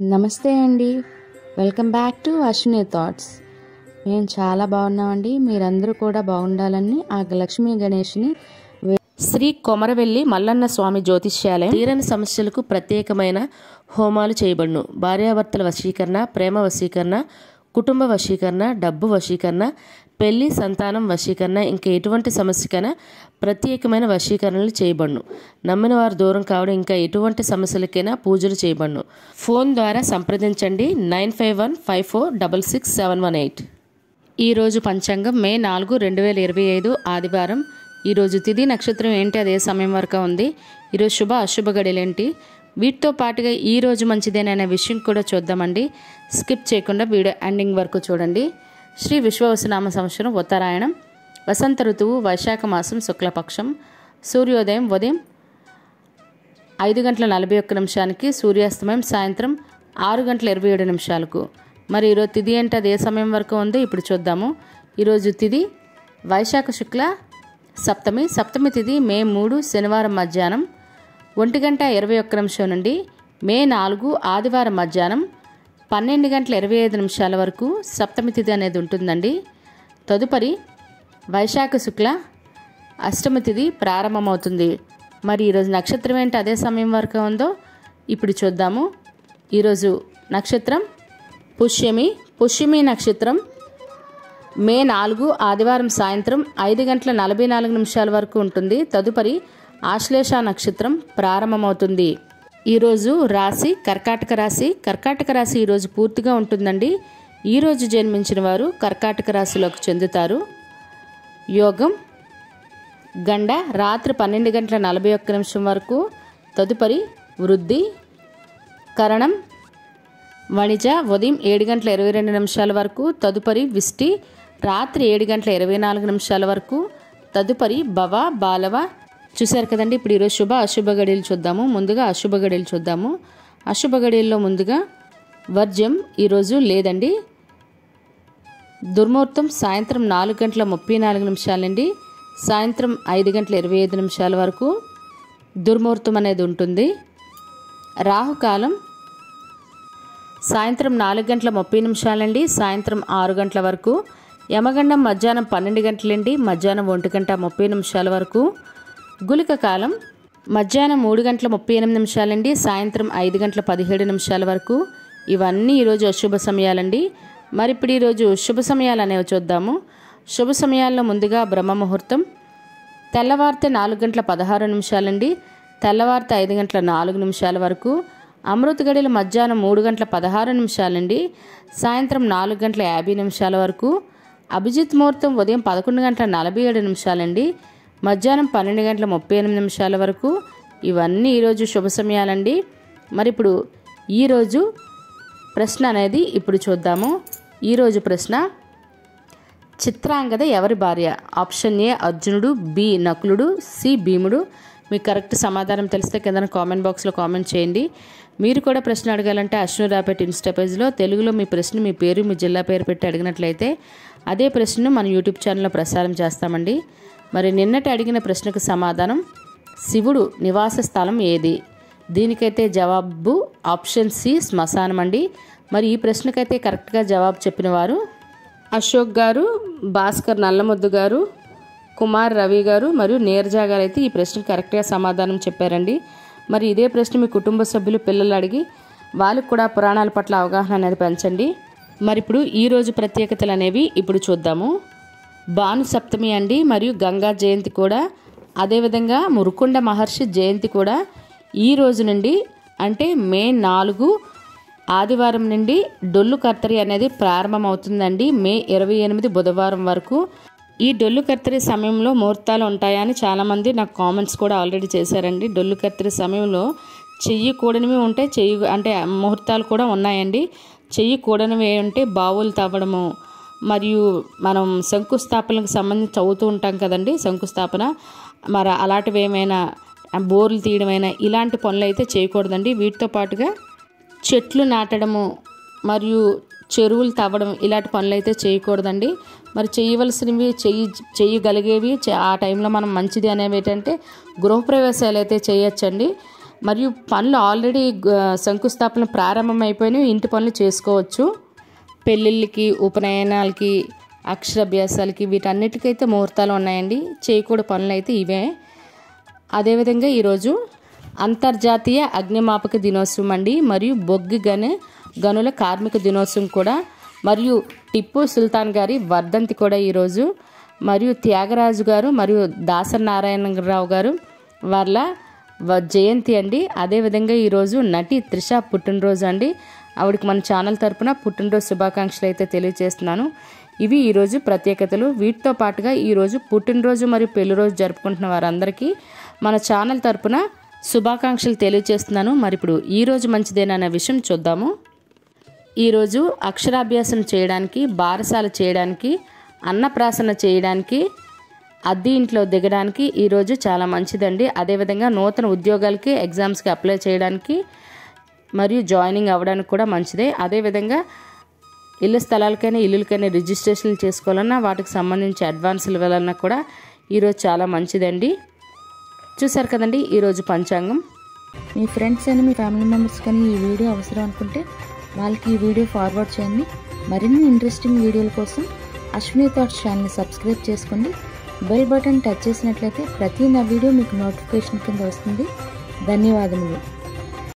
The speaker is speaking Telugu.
నమస్తే అండి, welcome back to Ashwini thoughts. మేము చాలా బాగున్నామండి. మీరందరూ కూడా బాగుండాలని ఆ లక్ష్మీ గణేష్ని శ్రీ కొమరవెల్లి మల్లన్న స్వామి జ్యోతిష్యాలయం తీరని సమస్యలకు ప్రత్యేకమైన హోమాలు చేయబడును. భార్యాభర్తల వశీకరణ, ప్రేమ వశీకరణ, కుటుంబ వశీకరణ, డబ్బు వశీకరణ, పెళ్లి, సంతానం వశీకరణ, ఇంకా ఎటువంటి సమస్యకైనా ప్రత్యేకమైన వశీకరణలు చేయబడును. నమ్మిన వారు దూరం కావడం, ఇంకా ఎటువంటి సమస్యలకైనా పూజలు చేయబడును. ఫోన్ ద్వారా సంప్రదించండి 9515466718. ఈరోజు పంచాంగం మే 4, 2025 ఆదివారం. ఈరోజు తిథి నక్షత్రం ఏంటి, అదే సమయం వరకు ఉంది. ఈరోజు శుభ అశుభ గడియలేంటి, వీటితో పాటుగా ఈరోజు మంచిదేననే విషయం కూడా చూద్దామండి. స్కిప్ చేయకుండా వీడియో ఎండింగ్ వరకు చూడండి. శ్రీ విశ్వవసునామ సంవత్సరం ఉత్తరాయణం, వసంత ఋతువు, వైశాఖ మాసం, శుక్లపక్షం. సూర్యోదయం ఉదయం 5:41 సూర్యాస్తమయం సాయంత్రం 6:27. మరి ఈరోజు తిథి ఏంటి, అదే సమయం వరకు ఉంది. ఇప్పుడు చూద్దాము. ఈరోజు తిథి వైశాఖ శుక్ల సప్తమి. సప్తమి తిథి మే 3 శనివారం మధ్యాహ్నం 1:21 నుండి మే 4 ఆదివారం మధ్యాహ్నం 12:25 వరకు సప్తమి తిథి అనేది ఉంటుందండి. తదుపరి వైశాఖ శుక్ల అష్టమి తిథి ప్రారంభమవుతుంది. మరి ఈరోజు నక్షత్రం ఏంటి, అదే సమయం వరకు ఉందో ఇప్పుడు చూద్దాము. ఈరోజు నక్షత్రం పుష్యమి. పుష్యమి నక్షత్రం మే 4 ఆదివారం సాయంత్రం 5:44 వరకు ఉంటుంది. తదుపరి ఆశ్లేష నక్షత్రం ప్రారంభమవుతుంది. ఈరోజు రాశి కర్కాటక రాశి. కర్కాటక రాశి ఈరోజు పూర్తిగా ఉంటుందండి. ఈరోజు జన్మించిన వారు కర్కాటక రాశిలోకి చెందుతారు. యోగం గండ రాత్రి 12:41 వరకు. తదుపరి వృద్ధి. కరణం వణిజ ఉదయం 7:22 వరకు. తదుపరి విష్టి రాత్రి 7:24 వరకు. తదుపరి భవ బాలవ. చూశారు కదండి. ఇప్పుడు ఈరోజు శుభ అశుభ గడియలు చూద్దాము. ముందుగా అశుభ గడియలు చూద్దాము. అశుభ గడియల్లో ముందుగా వర్జ్యం ఈరోజు లేదండి. దుర్ముహూర్తం సాయంత్రం 4:34 నుండి సాయంత్రం 5:25 వరకు దుర్ముహూర్తం అనేది ఉంటుంది. రాహుకాలం సాయంత్రం 4:30 నుండి సాయంత్రం 6 గంటల వరకు. యమగండం మధ్యాహ్నం 12 గంటల నుండి మధ్యాహ్నం 1:30 వరకు. గుళిక కాలం మధ్యాహ్నం 3:38 నుండి సాయంత్రం 5:17 వరకు. ఇవన్నీ ఈరోజు అశుభ సమయాలండి. మరి ఇప్పుడు ఈరోజు శుభ సమయాలు అనేవి చూద్దాము. శుభ సమయాల్లో ముందుగా బ్రహ్మ ముహూర్తం తెల్లవారితే 4:16 నుండి తెల్లవారితే 5:04 వరకు. అమృత గడియలు మధ్యాహ్నం 3:16 నుండి సాయంత్రం 4:50 వరకు. అభిజిత్ ముహూర్తం ఉదయం 11:47 నుండి మధ్యాహ్నం 12:38 వరకు. ఇవన్నీ ఈరోజు శుభ సమయాలండి. మరి ఇప్పుడు ఈరోజు ప్రశ్న అనేది ఇప్పుడు చూద్దాము. ఈరోజు ప్రశ్న, చిత్రాంగద ఎవరి భార్య? ఆప్షన్ ఏ అర్జునుడు, బి నకులుడు, సి భీముడు. మీకు కరెక్ట్ సమాధానం తెలిస్తే కింద కామెంట్ బాక్స్లో కామెంట్ చేయండి. మీరు కూడా ప్రశ్న అడగాలంటే అశ్విని రాపేట్ ఇన్స్టా పేజ్లో తెలుగులో మీ ప్రశ్న, మీ పేరు, మీ జిల్లా పేరు పెట్టి అడిగినట్లయితే అదే ప్రశ్నను మన యూట్యూబ్ ఛానల్లో ప్రసారం చేస్తామండి. మరి నిన్నటి అడిగిన ప్రశ్నకు సమాధానం శివుడు నివాస స్థలం ఏది? దీనికైతే జవాబు ఆప్షన్ సి శ్మశానం అండి. మరి ఈ ప్రశ్నకైతే కరెక్ట్గా జవాబు చెప్పిన వారు అశోక్ గారు, భాస్కర్ నల్లమొద్దు గారు, కుమార్ రవి గారు మరియు నీరజ గారు అయితే ఈ ప్రశ్నకు కరెక్ట్గా సమాధానం చెప్పారండి. మరి ఇదే ప్రశ్న మీ కుటుంబ సభ్యులు, పిల్లలు అడిగి వాళ్ళకు కూడా పురాణాల పట్ల అవగాహన అనేది పెంచండి. మరి ఇప్పుడు ఈరోజు ప్రత్యేకతలు అనేవి ఇప్పుడు చూద్దాము. భాను సప్తమి అండి, మరియు గంగా జయంతి కూడా, అదేవిధంగా మురుకుండ మహర్షి జయంతి కూడా ఈ రోజు నుండి అంటే మే 4 ఆదివారం నుండి డొల్లు కర్తరి అనేది ప్రారంభమవుతుందండి. మే 28 బుధవారం వరకు. ఈ డొల్లు కర్తరి సమయంలో ముహూర్తాలు ఉంటాయని చాలామంది నాకు కామెంట్స్ కూడా ఆల్రెడీ చేశారండి. డొల్లు కర్తరి సమయంలో చెయ్యకూడనివి ఉంటే అంటే ముహూర్తాలు కూడా ఉన్నాయండి. చెయ్యకూడనివి అంటే బావులు తవ్వడము, మరియు మనం శంకుస్థాపనకు సంబంధించి చదువుతూ ఉంటాం కదండి, శంకుస్థాపన. మరి అలాంటివి ఏమైనా బోర్లు తీయడమైనా ఇలాంటి పనులు అయితే చేయకూడదండి. వీటితో పాటుగా చెట్లు నాటడము మరియు చెరువులు తవ్వడం ఇలాంటి పనులు అయితే చేయకూడదండి. మరి చేయవలసినవి చేయగలిగేవి ఆ టైంలో మనం మంచిది అనేవి ఏంటంటే గృహప్రవేశాలు అయితే చేయొచ్చండి. మరియు పనులు ఆల్రెడీ శంకుస్థాపన ప్రారంభమైపోయినాయి, ఇంటి పనులు చేసుకోవచ్చు. పెళ్ళిళ్ళకి, ఉపనయనాలకి, అక్షరాభ్యాసాలకి వీటన్నిటికైతే ముహూర్తాలు ఉన్నాయండి. చేయకూడని పనులు అయితే ఇవే. అదేవిధంగా ఈరోజు అంతర్జాతీయ అగ్నిమాపక దినోత్సవం అండి, మరియు బొగ్గు గనుల కార్మిక దినోత్సవం కూడా, మరియు టిప్పు సుల్తాన్ గారి వర్ధంతి కూడా ఈరోజు, మరియు త్యాగరాజు గారు మరియు దాసరి నారాయణరావు గారు వాళ్ళ జయంతి అండి. అదేవిధంగా ఈరోజు నటి త్రిష పుట్టినరోజు అండి. ఆవిడకి మన ఛానల్ తరపున పుట్టినరోజు శుభాకాంక్షలు అయితే తెలియజేస్తున్నాను. ఇవి ఈరోజు ప్రత్యేకతలు. వీటితో పాటుగా ఈరోజు పుట్టినరోజు మరియు పెళ్లిరోజు జరుపుకుంటున్న వారందరికీ మన ఛానల్ తరపున శుభాకాంక్షలు తెలియజేస్తున్నాను. మరి ఇప్పుడు ఈరోజు మంచిదేనన్న విషయం చూద్దాము. ఈరోజు అక్షరాభ్యాసం చేయడానికి, బారసాల చేయడానికి, అన్నప్రాసన చేయడానికి, అద్దె ఇంట్లో దిగడానికి ఈరోజు చాలా మంచిదండి. అదేవిధంగా నూతన ఉద్యోగాలకి, ఎగ్జామ్స్కి అప్లై చేయడానికి మరియు జాయినింగ్ అవ్వడానికి కూడా మంచిదే. అదేవిధంగా ఇళ్ళ స్థలాలకైనా ఇల్లులకైనా రిజిస్ట్రేషన్లు చేసుకోవాలన్నా, వాటికి సంబంధించి అడ్వాన్సులు ఇవ్వాలన్నా కూడా ఈరోజు చాలా మంచిదండి. చూసారు కదండి ఈరోజు పంచాంగం. మీ ఫ్రెండ్స్ అని, మీ ఫ్యామిలీ మెంబర్స్ కానీ ఈ వీడియో అవసరం అనుకుంటే వాళ్ళకి ఈ వీడియో ఫార్వర్డ్ చేయండి. మరిన్ని ఇంట్రెస్టింగ్ వీడియోల కోసం అశ్విని థాట్స్ ఛానల్ని సబ్స్క్రైబ్ చేసుకోండి. బెల్ బటన్ టచ్ చేసినట్లయితే ప్రతి నా వీడియో మీకు నోటిఫికేషన్ కింద వస్తుంది. ధన్యవాదములు.